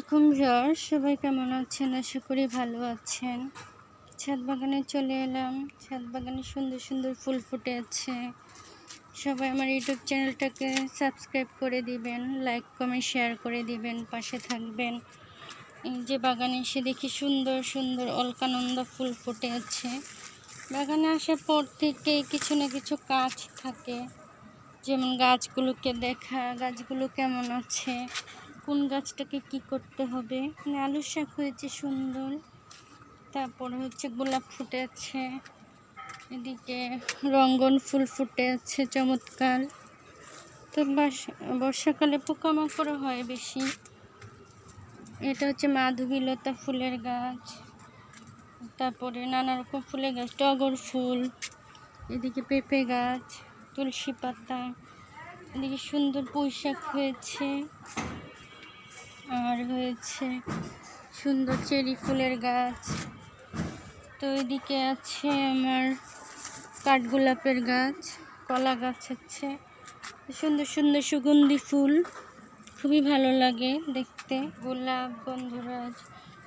আলাইকুম ভিউয়ার্স, সবাই কেমন আছেন? আশা করি ভালো আছেন। ছাদ বাগানে চলে এলাম। ছাদ বাগানে সুন্দর সুন্দর ফুল ফুটে আছে। সবাই আমার ইউটিউব চ্যানেলটাকে সাবস্ক্রাইব করে দিবেন, লাইক কমেন্ট শেয়ার করে দিবেন, পাশে থাকবেন। এই যে বাগানে এসে দেখি সুন্দর সুন্দর অলকানন্দা ফুল ফুটে আছে। বাগানে আসার পর থেকে কিছু না কিছু কাজ থাকে, যেমন গাছগুলোকে দেখা, গাছগুলো কেমন আছে, কোন গাছটাকে কি করতে হবে। আলু শাক হয়েছে সুন্দর, তারপরে হচ্ছে গোলাপ ফুটে আছে, এদিকে রঙ্গন ফুল ফুটে আছে চমৎকার। তো বর্ষাকালে পোকামাকড় হয় বেশি। এটা হচ্ছে মাধবীলতা ফুলের গাছ, তারপরে নানা রকম ফুলের গাছ, টগর ফুল, এদিকে পেঁপে গাছ, তুলসী পাতা, এদিকে সুন্দর পুঁইশাক হয়েছে, আর হয়েছে সুন্দর চেরি ফুলের গাছ। তো এদিকে আছে আমার কাঠগোলাপের গাছ, কলা গাছ আছে, সুন্দর সুন্দর সুগন্ধি ফুল, খুবই ভালো লাগে দেখতে। গোলাপ, গন্ধরাজ,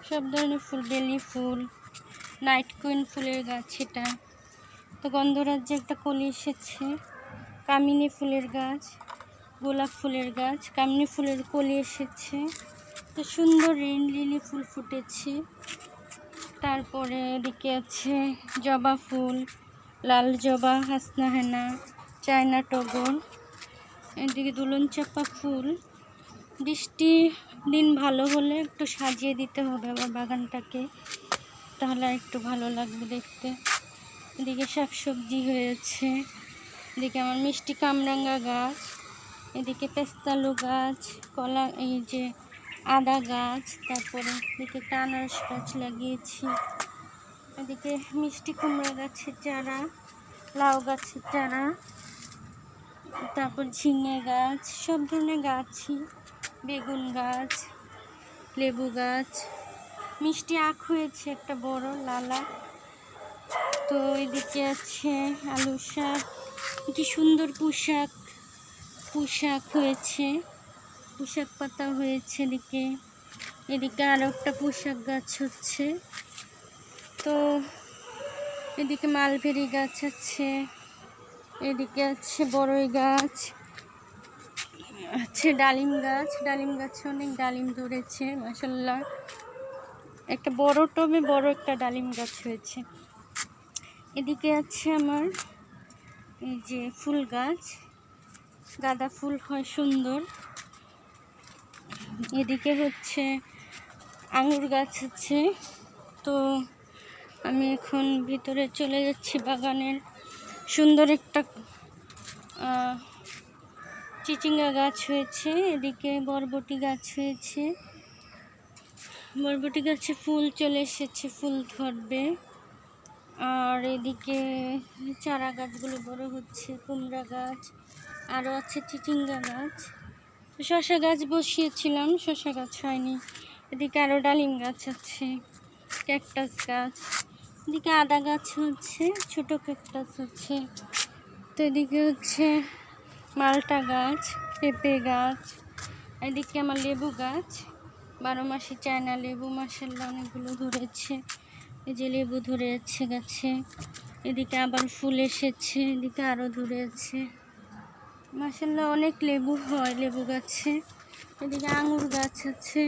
সব ধরনের ফুল, বেলি ফুল, নাইট কুইন ফুলের গাছ এটা। তো গন্ধরাজ একটা কলি এসেছে, কামিনী ফুলের গাছ, গোলাপ ফুলের গাছ, কামিনী ফুলের কলি এসেছে। তো সুন্দর রেইন লিলি ফুল ফুটেছে। তারপরে এদিকে আছে জবা ফুল, লাল জবা, হাসনাহেনা, চায়না টগর, এদিকে দুলন চাপা ফুল। বৃষ্টি দিন ভালো হলে একটু সাজিয়ে দিতে হবে আবার বাগানটাকে, তাহলে একটু ভালো লাগবে দেখতে। এদিকে শাকসবজি হয়েছে, এদিকে আমার মিষ্টি কামরাঙ্গা গাছ, এদিকে পেস্তালু গাছ, কলা, এই যে আদা গাছ, তারপরে এদিকে আনারস গাছ লাগিয়েছি, এদিকে মিষ্টি কুমড়া গাছের চারা, লাউ গাছের চারা, তারপর ঝিঙে গাছ, সব ধরনের গাছই, বেগুন গাছ, লেবু গাছ, মিষ্টি আখ হয়েছে একটা বড় লালা। তো এদিকে আছে আলু শাক, কি সুন্দর পুঁইশাক হয়েছে, পুঁইশাক পাতা হয়েছে। এদিকে আরও একটা পুঁইশাক গাছ হচ্ছে। তো এদিকে মালবেরি গাছ আছে, এদিকে আছে বড়ই গাছ আছে, ডালিম গাছে অনেক ডালিম ধরেছে মাশাআল্লাহ। একটা বড় টবে বড় একটা ডালিম গাছ হয়েছে। এদিকে আছে আমার এই যে ফুল গাছ, গাঁদা ফুল হয় সুন্দর। এদিকে হচ্ছে আঙুর গাছ আছে। তো আমি এখন ভিতরে চলে যাচ্ছি বাগানের। সুন্দর একটা চিচিঙ্গা গাছ হয়েছে, এদিকে বরবটি গাছ হয়েছে, বরবটি গাছে ফুল চলে এসেছে, ফুল ধরবে। আর এদিকে চারা গাছগুলো বড় হচ্ছে, কুমড়া গাছ, আরও আছে চিচিঙ্গা গাছ। শসা গাছ বসিয়েছিলাম, শসা গাছ হয়নি। এদিকে আরও ডালিম গাছ আছে, ক্যাকটাস গাছ, এদিকে আদা গাছ হচ্ছে, ছোট ক্যাকটাস আছে। তো এদিকে হচ্ছে মালটা গাছ, পেঁপে গাছ, এদিকে আমার লেবু গাছ, 12 মাসি চায়না লেবু, মাশাআল্লাহ অনেকগুলো ধরেছে। এই যে লেবু ধরে আছে গাছে, এদিকে আবার ফুল এসেছে, এদিকে আরও ধরে আছে মাশাআল্লাহ, অনেক লেবু হয় লেবু গাছে। এদিকে আঙুর গাছ আছে,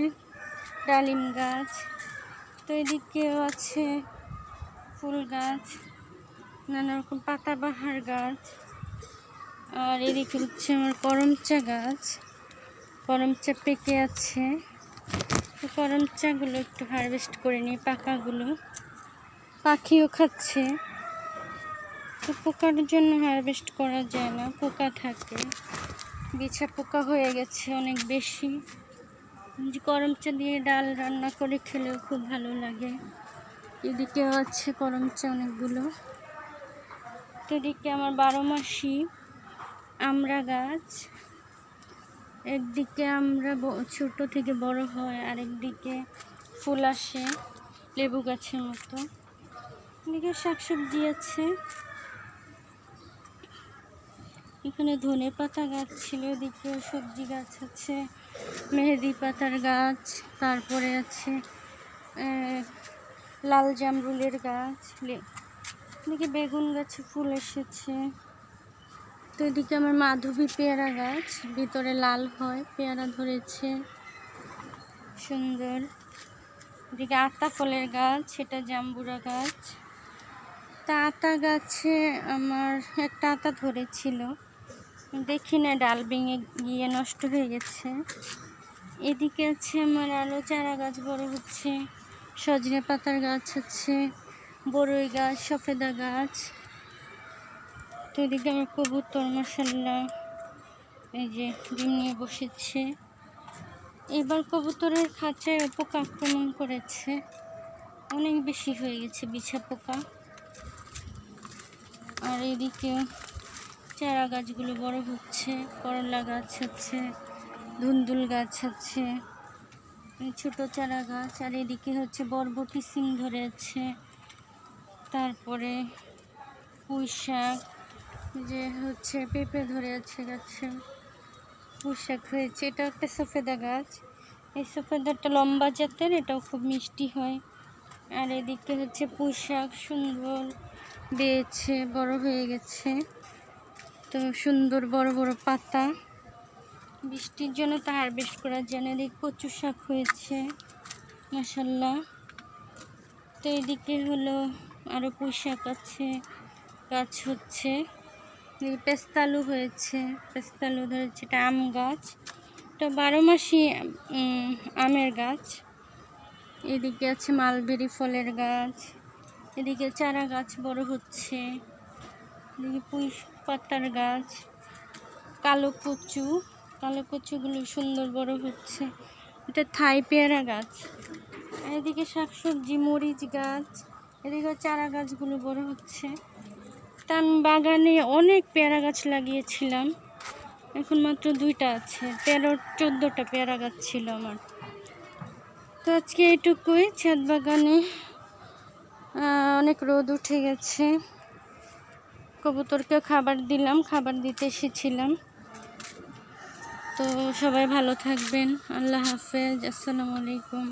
ডালিম গাছ। তো এদিকেও আছে ফুল গাছ, নানা রকম পাতাবাহার গাছ। আর এদিকে হচ্ছে আমার করমচা গাছ, করমচা পেকে আছে। তো করমচাগুলো একটু হারভেস্ট করে নিই, পাকাগুলো। পাখিও খাচ্ছে, তো পোকার জন্য হারভেস্ট করা যায় না, পোকা থাকে, বিছা পোকা হয়ে গেছে অনেক বেশি। করমচা দিয়ে ডাল রান্না করে খেলেও খুব ভালো লাগে। এদিকেও আছে করমচা অনেকগুলো। তো এদিকে আমার 12 মাসি আমড়া গাছ, একদিকে আমরা ছোট থেকে বড় হয়, আর একদিকে ফুল আসে লেবু গাছের মতো। এদিকে শাকসবজি আছে, এখানে ধনে পাতা গাছ ছিল, এদিকে সবজি গাছ আছে, মেহেদি পাতার গাছ, তারপরে আছে লাল জামরুলের গাছ, এদিকে বেগুন গাছে ফুল এসেছে। তো এদিকে আমার মাধবী পেয়ারা গাছ, ভিতরে লাল হয়, পেয়ারা ধরেছে সুন্দর। এদিকে আতা ফলের গাছ, সেটা জাম্বুরা গাছ। তা আতা গাছে আমার একটা আতা ধরেছিল, দেখি না ডাল ভেঙে গিয়ে নষ্ট হয়ে গেছে। এদিকে আছে আমার আরও চারা গাছ বড় হচ্ছে, সজনে পাতার গাছ আছে, বড়ই গাছ, সফেদা গাছ। তো এদিকে আমার কবুতর মাশাআল্লাহ এই যে ডিম নিয়ে বসেছে। এবার কবুতরের খাঁচায় পোকা আক্রমণ করেছে, অনেক বেশি হয়ে গেছে বিছা পোকা। আর এদিকে চারা গাছগুলো বড় হচ্ছে, করলা গাছ আছে, ধুন্দুল গাছ আছে, ছোট চারা গাছ। আর এদিকে হচ্ছে বরবটি সিম ধরেছে, তারপরে পুঁই শাক, যে হচ্ছে পেঁপে ধরে আছে গাছে, পুঁই শাক হয়েছে। এটা একটা সফেদা গাছ, এই সফেদাটা লম্বা জাতের, এটাও খুব মিষ্টি হয়। আর এদিকে হচ্ছে পুঁই শাক সুন্দর বেয়েছে, বড় হয়ে গেছে, তো সুন্দর বড় বড় পাতা, বৃষ্টির জন্য তা হারভেস্ট করা যায় না। এদিকে কচু শাক হয়েছে মাশাআল্লাহ। তো এদিকে হলো আরও পুঁই শাক আছে, গাছ হচ্ছে। পেস্তালু হয়েছে, পেস্তালু ধরেছে। এটা আম গাছ, এটা 12 মাসই আমের গাছ। এদিকে আছে মালবেরি ফলের গাছ, এদিকে চারা গাছ বড় হচ্ছে, এদিকে পুঁই পাতার গাছ, কালো কচুগুলো সুন্দর বড় হচ্ছে। এটা থাই পেয়ারা গাছ। এদিকে শাকসবজি, মরিচ গাছ, এদিকে চারা গাছগুলো বড় হচ্ছে। তা আমি বাগানে অনেক পেয়ারা গাছ লাগিয়েছিলাম, এখন মাত্র 2টা আছে, 13-14টা পেয়ারা গাছ ছিল আমার। তো আজকে এইটুকুই। ছাদ বাগানে অনেক রোদ উঠে গেছে, কবুতরকে খাবার দিলাম, খাবার দিতে এসেছিলাম। তো সবাই ভালো থাকবেন, আল্লাহ হাফেজ, আসসালামু আলাইকুম।